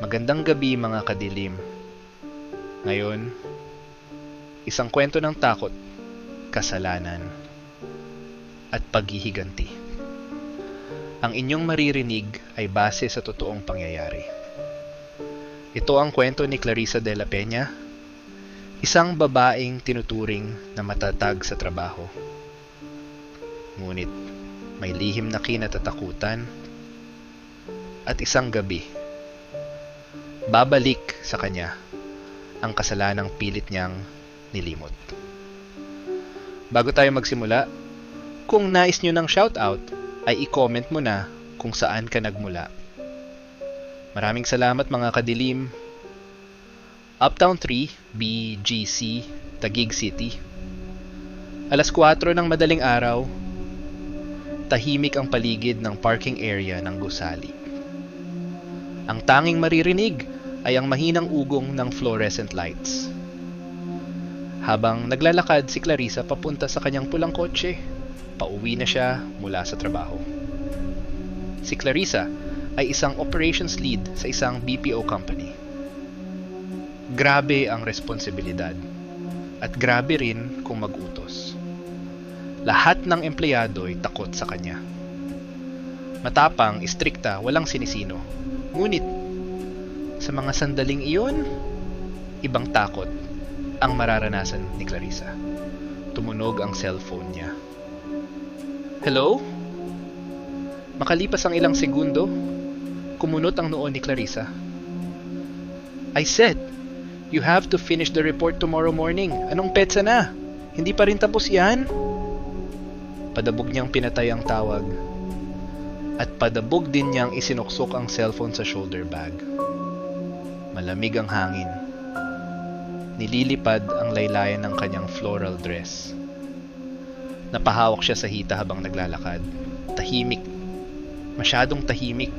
Magandang gabi mga kadilim. Ngayon, isang kwento ng takot, kasalanan, at paghihiganti. Ang inyong maririnig ay base sa totoong pangyayari. Ito ang kwento ni Clarissa de la Peña, isang babaeng tinuturing na matatag sa trabaho. Ngunit may lihim na kinatatakutan at isang gabi, babalik sa kanya ang kasalanang pilit niyang nilimot. Bago tayo magsimula, kung nais nyo ng shoutout, ay i-comment mo na kung saan ka nagmula. Maraming salamat mga kadilim. Uptown 3, BGC, Taguig City. Alas 4 ng madaling araw, tahimik ang paligid ng parking area ng gusali. Ang tanging maririnig ay ang mahinang ugong ng fluorescent lights. Habang naglalakad si Clarissa papunta sa kanyang pulang kotse, pauwi na siya mula sa trabaho. Si Clarissa ay isang operations lead sa isang BPO company. Grabe ang responsibilidad at grabe rin kung mag-utos. Lahat ng empleyado ay takot sa kanya. Matapang, istrikta, walang sinisino. Ngunit, sa mga sandaling iyon, ibang takot ang mararanasan ni Clarissa. Tumunog ang cellphone niya. Hello? Makalipas ang ilang segundo, kumunot ang noo ni Clarissa. I said, you have to finish the report tomorrow morning. Anong petsa na? Hindi pa rin tapos yan? Padabog niyang pinatay ang tawag. At padabog din niyang isinuksok ang cellphone sa shoulder bag. Malamig ang hangin. Nililipad ang laylayan ng kanyang floral dress. Napahawak siya sa hita habang naglalakad. Tahimik. Masyadong tahimik.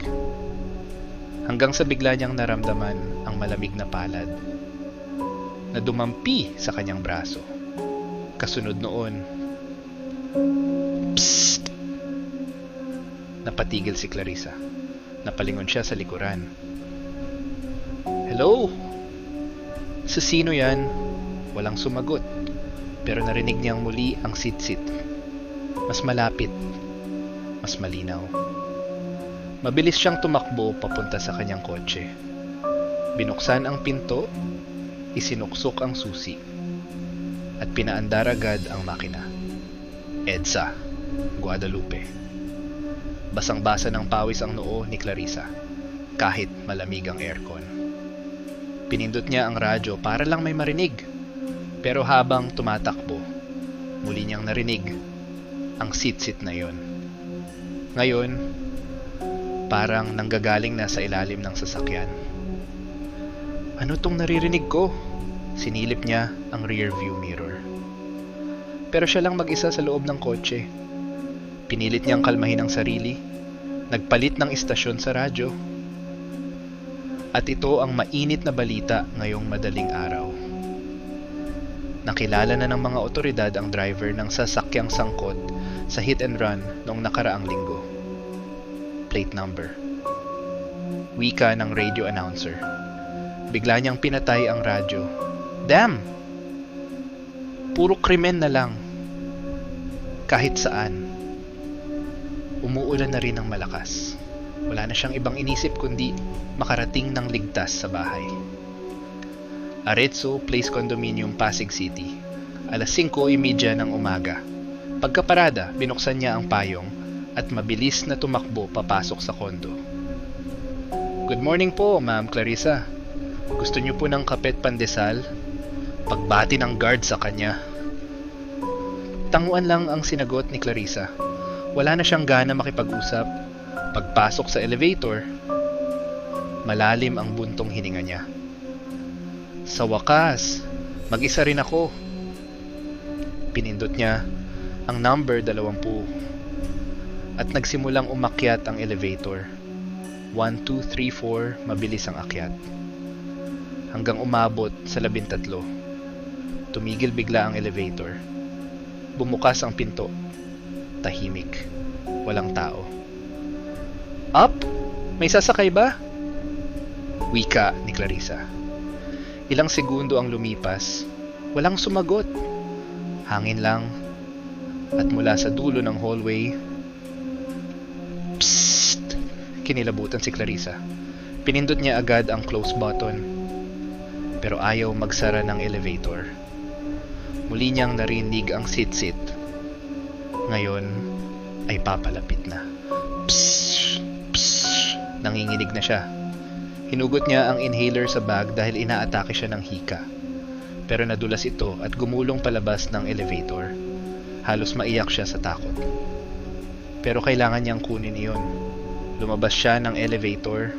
Hanggang sa bigla niyang naramdaman ang malamig na palad na dumampi sa kanyang braso. Kasunod noon, psst! Napatigil si Clarissa. Napalingon siya sa likuran. Hello? Sa sino yan? Walang sumagot. Pero narinig niyang muli ang sit-sit. Mas malapit. Mas malinaw. Mabilis siyang tumakbo papunta sa kanyang kotse. Binuksan ang pinto, isinuksok ang susi, at pinaandar agad ang makina. EDSA, Guadalupe. Basang-basa ng pawis ang noo ni Clarissa, kahit malamig ang aircon. Pinindot niya ang radyo para lang may marinig. Pero habang tumatakbo, muli niyang narinig ang sit-sit na yon. Ngayon, parang nanggagaling na sa ilalim ng sasakyan. Ano tong naririnig ko? Sinilip niya ang rear view mirror. Pero siya lang mag-isa sa loob ng kotse. Pinilit niyang kalmahin ang sarili, nagpalit ng istasyon sa radyo. At ito ang mainit na balita ngayong madaling araw. Nakilala na ng mga otoridad ang driver ng sasakyang sangkot sa hit and run noong nakaraang linggo. Plate number. Wika ng radio announcer. Bigla niyang pinatay ang radyo. Damn! Puro krimen na lang. Kahit saan. Umuulan na rin ng malakas. Wala na siyang ibang inisip kundi makarating ng ligtas sa bahay. Arezzo Place Condominium, Pasig City. Alas 5:30 ng umaga. Pagkaparada, binuksan niya ang payong at mabilis na tumakbo papasok sa kondo. Good morning po, Ma'am Clarissa. Gusto niyo po ng kapet pandesal? Pagbati ng guard sa kanya. Tanguan lang ang sinagot ni Clarissa. Wala na siyang gana makipag-usap. Pagpasok sa elevator, malalim ang buntong hininga niya. Sa wakas, mag-isa rin ako. Pinindot niya ang number 20 at nagsimulang umakyat ang elevator. 1, 2, 3, 4, mabilis ang akyat. Hanggang umabot sa 13. Tumigil bigla ang elevator. Bumukas ang pinto. Tahimik. Walang tao. Up? May sasakay ba? Wika ni Clarissa. Ilang segundo ang lumipas, walang sumagot. Hangin lang, at mula sa dulo ng hallway, psst! Kinilabutan si Clarissa. Pinindot niya agad ang close button, pero ayaw magsara ng elevator. Muli niyang narinig ang sit-sit. Ngayon ay papalapit na. Psst! Psst! Nanginginig na siya. Hinugot niya ang inhaler sa bag dahil inaatake siya ng hika. Pero nadulas ito at gumulong palabas ng elevator. Halos maiyak siya sa takot. Pero kailangan niyang kunin iyon. Lumabas siya ng elevator,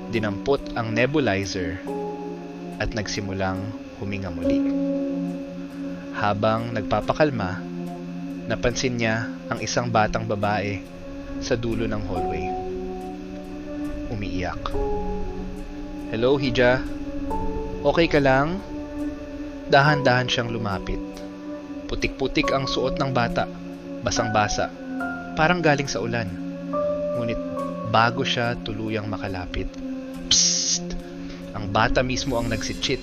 dinampot ang nebulizer, at nagsimulang huminga muli. Habang nagpapakalma, napansin niya ang isang batang babae sa dulo ng hallway. Umiiyak. "Hello, Hija? Okay ka lang?" Dahan-dahan siyang lumapit. Putik-putik ang suot ng bata, basang-basa, parang galing sa ulan. Ngunit bago siya tuluyang makalapit, psst! Ang bata mismo ang nagsitsit.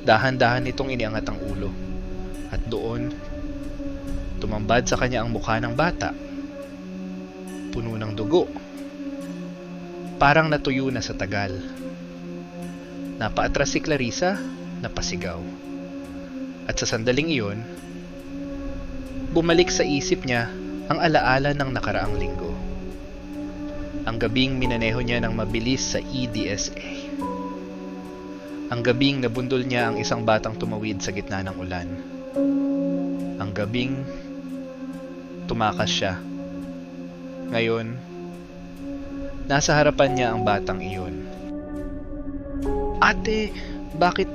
Dahan-dahan nitong iniangat ang ulo. At doon, tumambad sa kanya ang mukha ng bata. Puno ng dugo. Parang natuyo na sa tagal. Napaatras si Clarissa, napasigaw. At sa sandaling iyon, bumalik sa isip niya ang alaala ng nakaraang linggo. Ang gabing minaneho niya ng mabilis sa EDSA. Ang gabing nabundol niya ang isang batang tumawid sa gitna ng ulan. Ang gabing tumakas siya. Ngayon, nasa harapan niya ang batang iyon. "Ate, bakit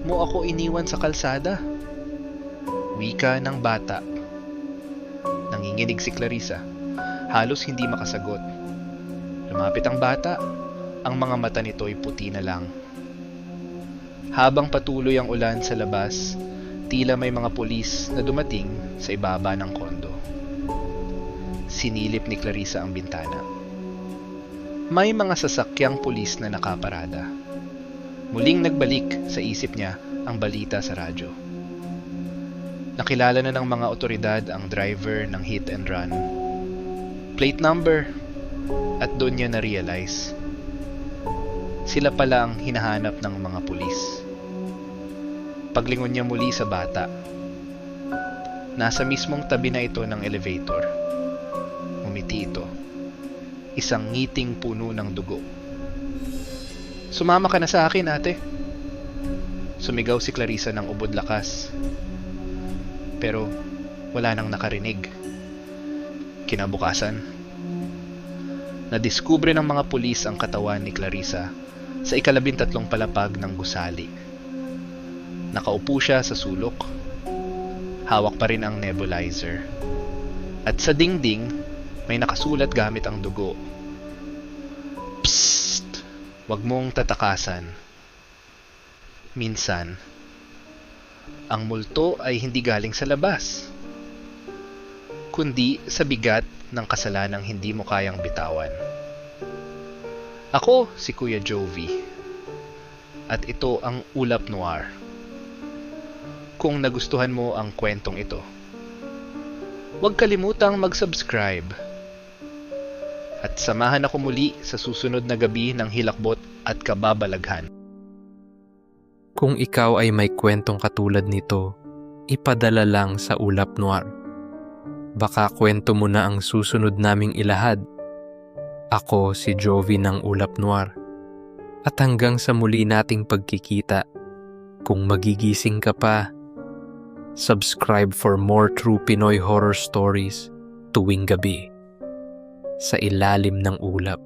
mo ako iniwan sa kalsada?" Wika ng bata. Nanginginig si Clarissa. Halos hindi makasagot. Lumapit ang bata. Ang mga mata nito ay puti na lang. Habang patuloy ang ulan sa labas, tila may mga pulis na dumating sa ibaba ng kondo. Sinilip ni Clarissa ang bintana. May mga sasakyang pulis na nakaparada. Muling nagbalik sa isip niya ang balita sa radyo. Nakilala na ng mga otoridad ang driver ng hit and run. Plate number. At doon niya na-realize, sila pala ang hinahanap ng mga pulis. Paglingon niya muli sa bata. Nasa mismong tabi na ito ng elevator. Umiti ito. Isang ngiting puno ng dugo. "Sumama ka na sa akin, ate." Sumigaw si Clarissa ng ubod lakas. Pero wala nang nakarinig. Kinabukasan, nadiskubre ng mga pulis ang katawan ni Clarissa sa 13 palapag ng gusali. Nakaupo siya sa sulok. Hawak pa rin ang nebulizer. At sa dingding, may nakasulat gamit ang dugo. "Psst! Huwag mong tatakasan. Minsan, ang multo ay hindi galing sa labas, kundi sa bigat ng kasalanang hindi mo kayang bitawan." Ako si Kuya Jovi. At ito ang Ulap Noir. Kung nagustuhan mo ang kwentong ito, huwag kalimutang mag-subscribe. At samahan ako muli sa susunod na gabi ng hilakbot at kababalaghan. Kung ikaw ay may kwentong katulad nito, ipadala lang sa Ulap Noir. Baka kwento mo na ang susunod naming ilahad. Ako si Jovi ng Ulap Noir. At hanggang sa muli nating pagkikita, kung magigising ka pa, subscribe for more true Pinoy horror stories tuwing gabi sa ilalim ng ulap.